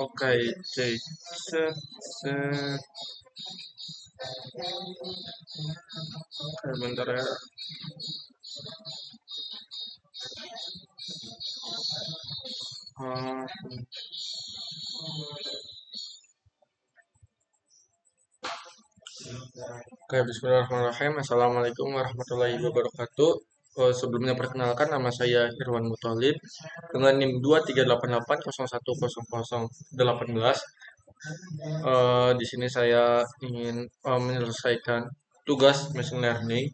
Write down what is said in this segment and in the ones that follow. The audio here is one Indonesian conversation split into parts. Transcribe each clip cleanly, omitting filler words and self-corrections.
Oke, cek. Set, set. Oke, bentar ya. Hmm, Oke, bismillahirrahmanirrahim. Assalamualaikum warahmatullahi wabarakatuh. Sebelumnya perkenalkan, nama saya Irwan Muthalib dengan NIM 2388010018. Di sini saya ingin menyelesaikan tugas machine learning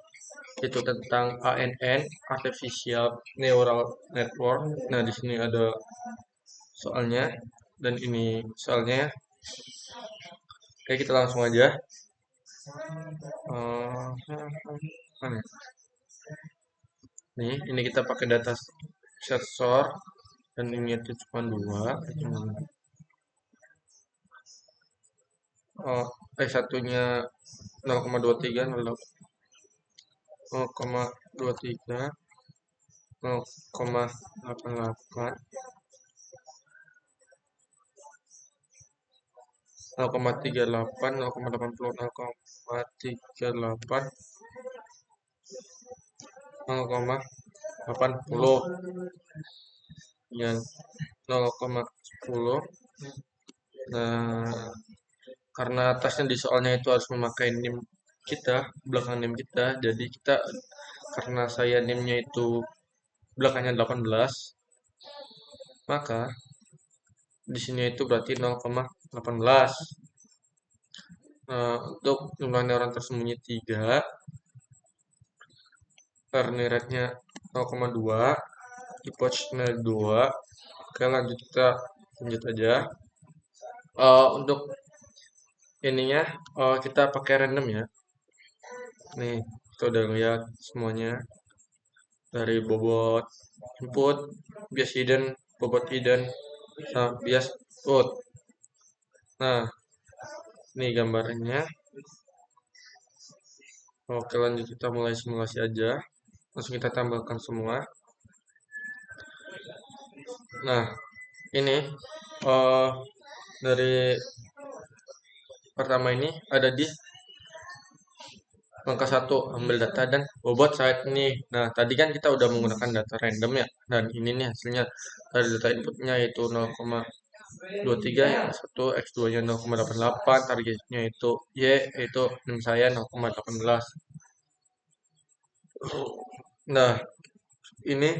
itu tentang ANN, Artificial Neural Network. Nah, di sini ada soalnya dan ini soalnya. Oke, kita langsung aja. Eh, mana? Nih, ini kita pakai data set sort dan ini itu cuma dua. Oh, satunya 0,23, 0,23, 0,88, 0,38, 0,80, 0,38, 0,80, dan 0,10. Nah, karena tasnya di soalnya itu harus memakai NIM kita, belakang NIM kita, jadi kita karena saya NIM-nya itu belakangnya 18, maka di sini itu berarti 0,18. Untuk jumlah neuron tersembunyi 3, kernel rate-nya 0,2, epoch-nya 2. Oke, lanjut aja. Untuk ininya kita pakai random ya. Nih, kita udah lihat semuanya dari bobot input, bias hidden, bobot hidden, sama bias output. Nah, ini gambarnya. Oke, lanjut kita mulai simulasi aja. Langsung kita tambahkan semua. Nah, ini dari pertama ini ada di langkah 1, ambil data dan bobot saat ini. Nah, tadi kan kita udah menggunakan data random ya. Dan ini nih hasilnya dari data inputnya yaitu 0,23 ya, 1 X2-nya 0,88, targetnya itu Y yaitu NIM saya 0,18. Nah, ini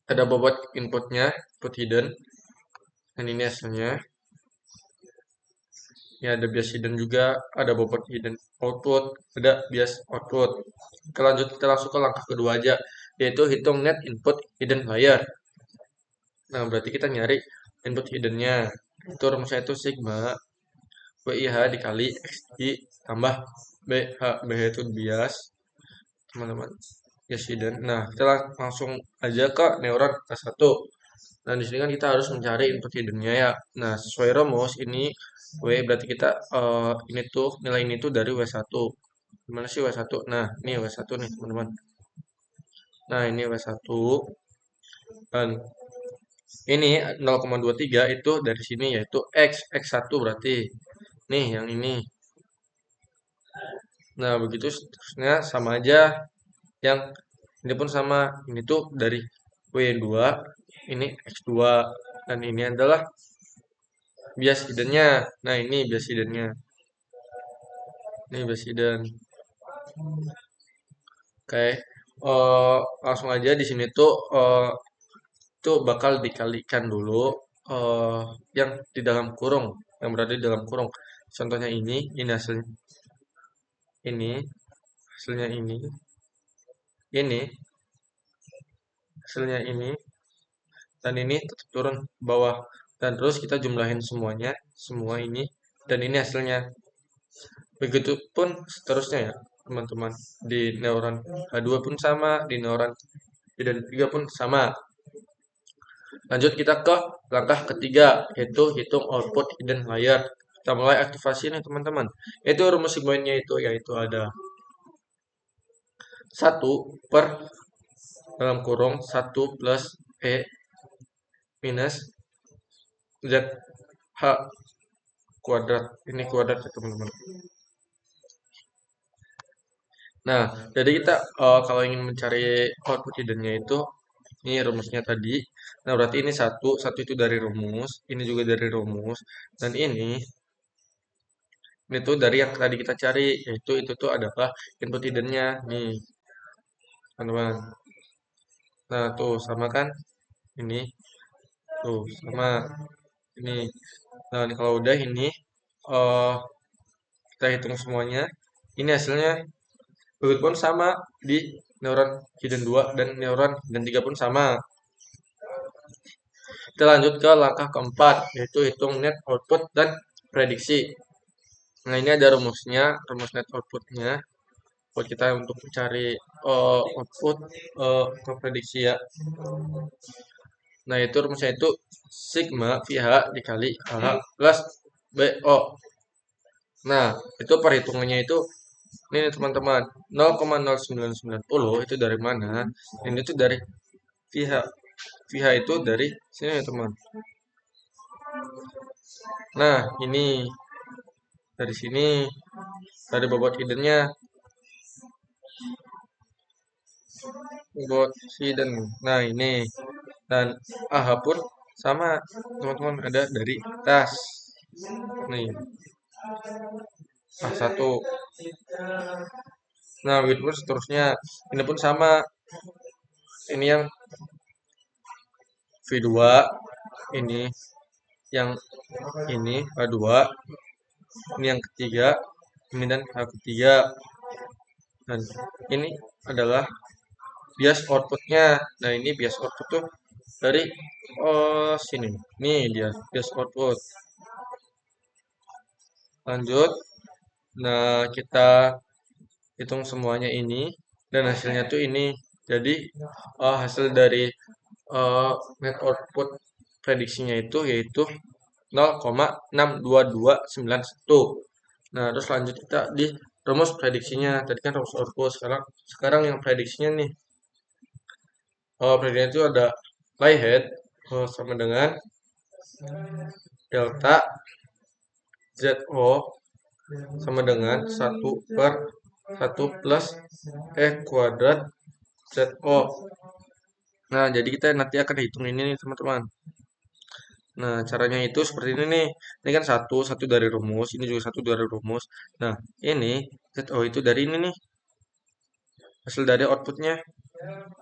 ada bobot inputnya, input hidden. Dan ini hasilnya. Ya, ada bias hidden juga, ada bobot hidden output, ada bias output. Oke, lanjut kita langsung ke langkah kedua aja, yaitu hitung net input hidden layer. Nah, berarti kita nyari input hiddennya. Itu rumusnya itu sigma WIH dikali XI tambah BH. BH itu bias, teman-teman. Bias hidden. Nah, kita langsung aja ke neuron K1. Nah, di sini kan kita harus mencari input hiddennya ya. Nah, sesuai rumus ini W berarti kita ini tuh nilai ini tuh dari W1. Gimana sih W1? Nah, ini W1 nih, teman-teman. Nah, ini W1 dan ini 0,23 itu dari sini yaitu X1 berarti. Nih, yang ini. Nah, begitu seterusnya sama aja. Yang ini pun sama. Ini tuh dari W2, ini X2 dan ini adalah bias hiddennya. Nah, ini bias hiddennya. Ini bias hidden. Oke, langsung aja di sini tuh itu bakal dikalikan dulu eh, yang di dalam kurung, yang berada di dalam kurung. Contohnya ini hasilnya, ini hasilnya ini hasilnya ini, dan ini tetap turun ke bawah. Dan terus kita jumlahin semuanya, semua ini, dan ini hasilnya. Begitupun seterusnya ya, teman-teman. Di neuron H2 pun sama, di neuron dan 3 pun sama. Lanjut kita ke langkah ketiga, yaitu hitung output hidden layer. Kita mulai aktivasi nih teman-teman. Itu rumus sigmoidnya itu yaitu ada 1 per dalam kurung 1 plus E minus ZH kuadrat. Ini kuadrat ya teman-teman. Nah, jadi kita kalau ingin mencari output hiddennya itu, ini rumusnya tadi. Nah, berarti ini satu itu dari rumus, ini juga dari rumus, dan ini tuh dari yang tadi kita cari, yaitu itu tuh adalah input hiddennya, nih, teman-teman. Nah, tuh sama kan? Ini, tuh sama ini. Nah, ini kalau udah ini, eh kita hitung semuanya. Ini hasilnya begitu pun sama di neuron hidden 2 dan neuron hidden 3 pun sama. Kita lanjut ke langkah keempat, yaitu hitung net output dan prediksi. Nah, ini ada rumusnya, rumus net outputnya. Buat kita untuk mencari output ke prediksi ya. Nah, itu rumusnya itu sigma VH dikali H plus BO. Nah, itu perhitungannya itu ini teman-teman 0,0990 itu dari mana? Ini itu dari VH. VH itu dari sini ya teman. Nah, ini dari sini dari bobot hiddennya, bobot hidden. Nah, ini dan AH pun sama teman-teman, ada dari tas. Nih, A1. Nah, begitu pun seterusnya. Ini pun sama. Ini yang V2, ini yang ini A2, ini yang ketiga, ini dan A3. Dan ini adalah bias outputnya. Nah, ini bias output tuh dari sini. Nih dia bias output. Lanjut. Nah, kita hitung semuanya ini dan hasilnya tuh ini. Jadi hasil dari net output prediksinya itu yaitu 0,62291. Nah, terus lanjut kita di rumus prediksinya. Tadi kan rumus output, sekarang yang prediksinya nih. Prediksinya itu ada playhead sama dengan delta ZO sama dengan 1/1 plus E kuadrat ZO. Nah, jadi kita nanti akan hitung ini nih teman-teman. Nah, caranya itu seperti ini nih. Ini kan satu dari rumus, ini juga satu dari rumus. Nah, ini ZO itu dari ini nih. Hasil dari outputnya.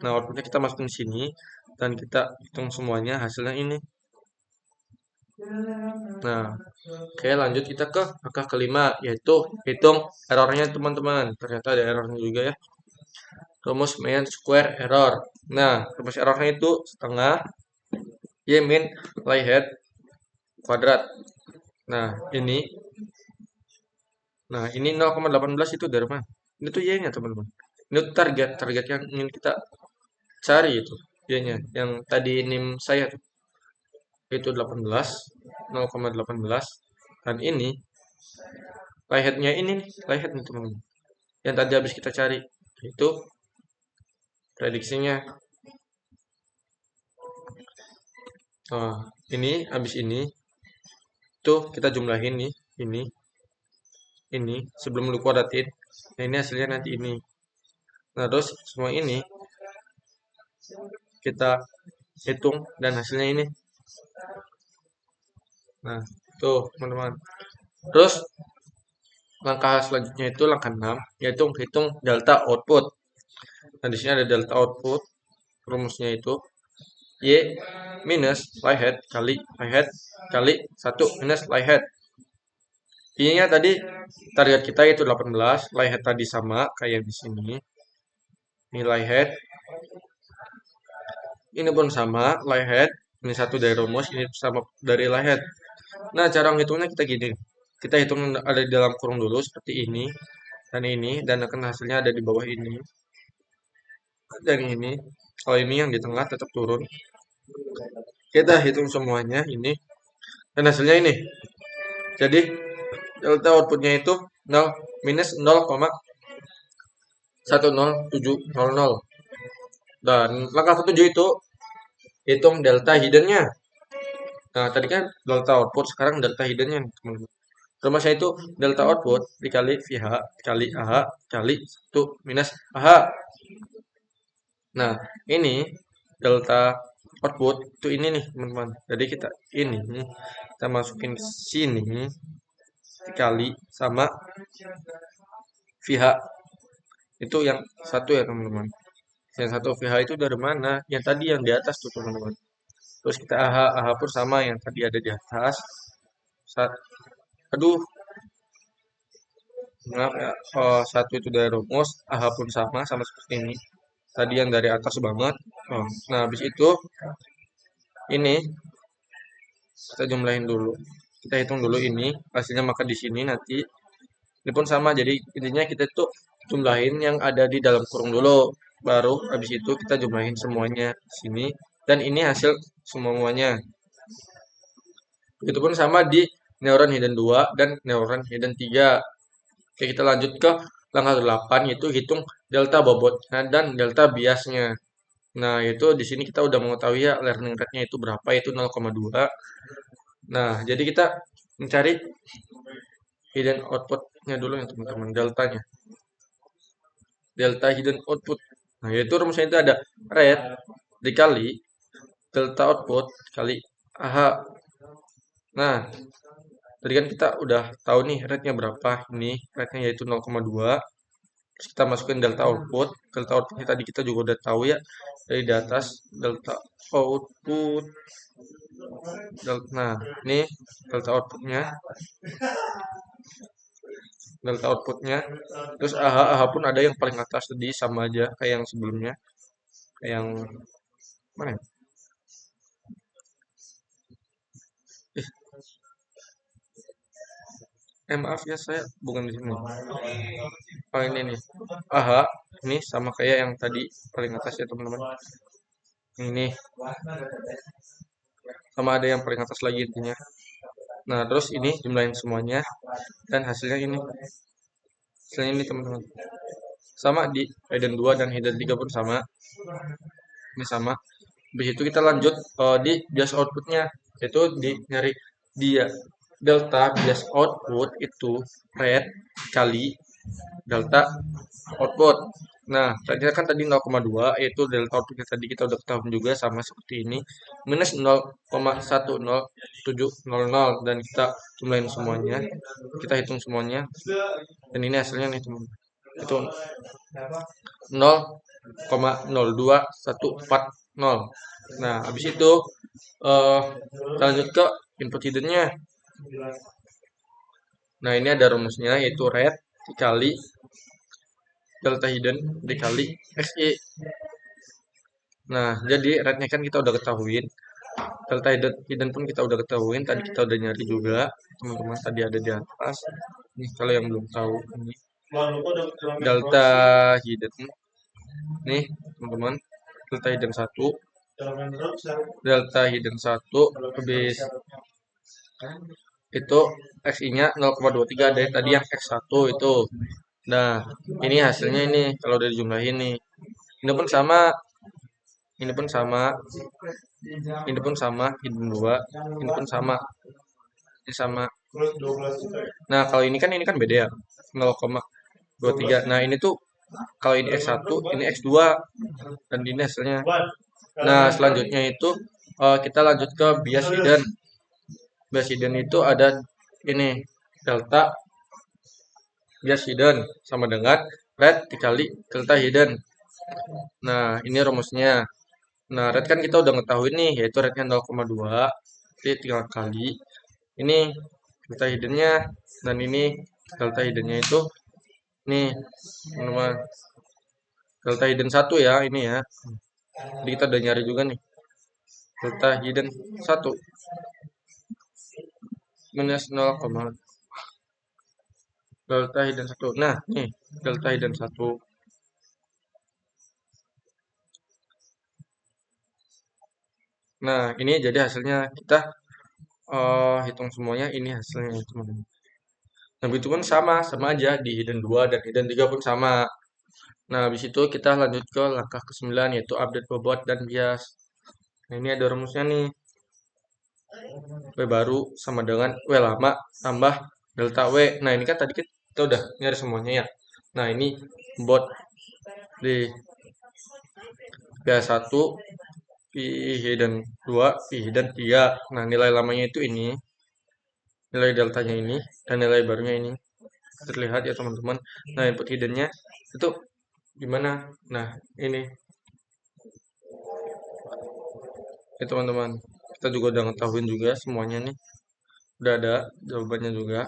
Nah, outputnya kita masukin sini dan kita hitung semuanya, hasilnya ini. Nah, oke, lanjut kita ke langkah kelima, yaitu hitung errornya teman-teman. Ternyata ada errornya juga ya. Rumus mean square error. Nah, rumus errornya itu setengah Y min playhead kuadrat. Nah, ini 0,18 itu dari mana? Ini tuh Y-nya, teman-teman. Ini tuh target yang ingin kita cari itu. Y-nya, yang tadi NIM saya tuh. Itu 18, 0,18. Dan ini, playhead-nya ini nih, playhead nih, teman-teman. Yang tadi habis kita cari. Itu prediksinya. Nah, ini habis ini tuh kita jumlahin nih, ini sebelum lu kuadratin. Nah, ini hasilnya nanti ini. Nah, terus semua ini kita hitung dan hasilnya ini. Nah, tuh teman-teman. Terus langkah selanjutnya itu langkah 6, yaitu hitung delta output. Nah, di sini ada delta output. Rumusnya itu Y minus playhead kali playhead kali 1 minus playhead. Y-nya tadi target kita itu 18, playhead tadi sama kayak di sini. Nilai head ini pun sama, playhead ini satu dari rumus, ini sama dari playhead. Nah, cara menghitungnya kita gini. Kita hitung ada di dalam kurung dulu seperti ini dan akan hasilnya ada di bawah ini. Dan ini, kalau ini yang di tengah tetap turun. Kita hitung semuanya ini dan hasilnya ini. Jadi delta outputnya itu 0 minus 0,10700. Dan langkah ketujuh itu hitung delta hiddennya. Nah, tadi kan delta output, sekarang delta hiddennya nih, teman-teman. Rumusnya itu delta output dikali VH dikali AH dikali 1 minus AH. Nah, ini delta output itu ini nih, teman-teman. Jadi kita masukin sini dikali sama VH. Itu yang satu ya, teman-teman. Yang satu VH itu dari mana? Yang tadi yang di atas tuh, teman-teman. Terus kita AH pun sama yang tadi ada di atas. Aduh, maaf ya. Oh, satu itu dari rumus, AH pun sama seperti ini. Tadi yang dari atas banget. Oh, nah, habis itu ini kita jumlahin dulu. Kita hitung dulu ini hasilnya, maka di sini nanti ini pun sama. Jadi intinya kita tuh jumlahin yang ada di dalam kurung dulu. Baru habis itu kita jumlahin semuanya di sini, dan ini hasil semuanya. Itu pun sama di neuron hidden 2 dan neuron hidden 3. Oke, kita lanjut ke langkah 8, yaitu hitung delta bobotnya dan delta biasnya. Nah, itu di sini kita udah mengetahui ya learning rate-nya itu berapa, itu 0,2. Nah, jadi kita mencari hidden output-nya dulu ya, teman-teman, deltanya. Delta hidden output. Nah, yaitu rumusnya itu ada rate dikali delta output kali AH. Nah, tadi kan kita udah tahu nih rate-nya berapa. Ini rate-nya yaitu 0,2. Terus kita masukin delta output. Delta outputnya tadi kita juga udah tahu ya dari di atas. Delta output. Nah, ini delta outputnya. Delta outputnya. Terus AH pun ada yang paling atas tadi, sama aja kayak yang sebelumnya. Kayak yang mana ya? Maaf ya, saya bukan di sini. Oh, ini nih. AH ini sama kayak yang tadi paling atas ya, teman-teman. Ini sama ada yang paling atas lagi intinya. Nah, terus ini jumlahin semuanya dan hasilnya ini. Hasilnya ini, teman-teman. Sama di hidden 2 dan hidden 3 pun sama. Ini sama. Habis itu kita lanjut di bias outputnya, yaitu di nyari dia delta bias output itu rate kali delta output. Nah, ternyata kan tadi 0,2, yaitu delta outputnya tadi kita udah ketahui juga sama seperti ini, minus 0,100700, dan kita jumlahin semuanya, kita hitung semuanya, dan ini hasilnya nih, teman. Itu 0,0214. Nah, habis itu kita lanjut ke input hiddennya. Nah, ini ada rumusnya, yaitu rate dikali delta hidden dikali XI. Nah, jadi rate-nya kan kita udah ketahuin. Delta hidden pun kita udah ketahuin. Tadi kita udah nyari juga, teman-teman. Tadi ada di atas. Nih, kalau yang belum tahu, ini delta hidden. Nih, teman-teman. Delta hidden 1. Delta hidden 1 habis itu XI-nya 0,23, dari tadi yang X1 itu. Nah, ini hasilnya ini kalau udah dijumlahin nih. Ini pun sama, ini pun sama, ini pun sama, hidden 2, ini pun sama. Ini sama. Nah, kalau ini kan beda ya. 0,23. Nah, ini tuh kalau ini X1, ini X2, dan ini hasilnya. Nah, selanjutnya itu kita lanjut ke bias hidden. Bias hidden itu ada ini delta bias hidden sama dengan rate dikali delta hidden. Nah, ini rumusnya. Nah, rate kan kita udah ngetahui nih, yaitu rate-nya 0,2. Jadi tinggal kali ini delta hiddennya, dan ini delta hiddennya itu nih, teman-teman. Delta hidden 1 ya, ini ya. Jadi kita udah nyari juga nih. Delta hidden 1 minus 0, delta hidden 1. Nah, nih delta hidden 1. Nah, ini jadi hasilnya. Kita hitung semuanya, ini hasilnya, teman-teman. Nah, itu pun sama aja di hidden 2 dan hidden 3 pun sama. Nah, habis itu kita lanjut ke langkah ke-9, yaitu update bobot dan bias. Nah, ini ada rumusnya nih. W baru sama dengan W lama tambah delta W. Nah, ini kan tadi kita udah nyari semuanya ya. Nah, ini buat di P1, P hidden 2, P hidden 3. Nah, nilai lamanya itu ini, nilai deltanya ini, dan nilai barunya ini. Terlihat ya teman-teman. Nah, input hiddennya itu gimana? Nah, ini ya teman-teman. Kita juga udah ngetahuin juga semuanya nih. Udah ada jawabannya juga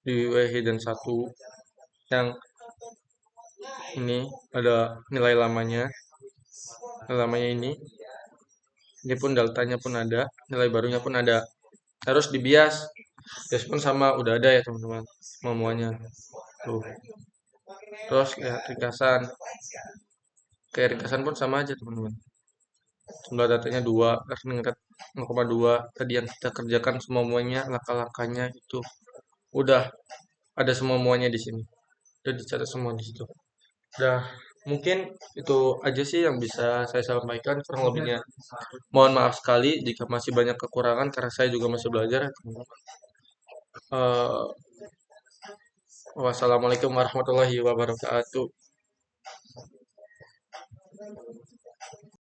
di W hidden 1 yang ini ada nilai lamanya. Nilai lamanya ini pun deltanya pun ada, nilai barunya pun ada. Harus dibias. Bias pun sama, udah ada ya teman-teman. Semuanya. Tuh. Terus lihat ringkasan. Kayak ringkasan pun sama aja teman-teman. Jumlah datanya 2, rekening 0,2. Tadi yang kita kerjakan semuanya, langkah-langkahnya itu udah ada semuanya di sini. Udah dicatat semua di situ. Udah, mungkin itu aja sih yang bisa saya sampaikan. Kurang lebihnya mohon maaf sekali jika masih banyak kekurangan karena saya juga masih belajar. Eh, wassalamualaikum warahmatullahi wabarakatuh.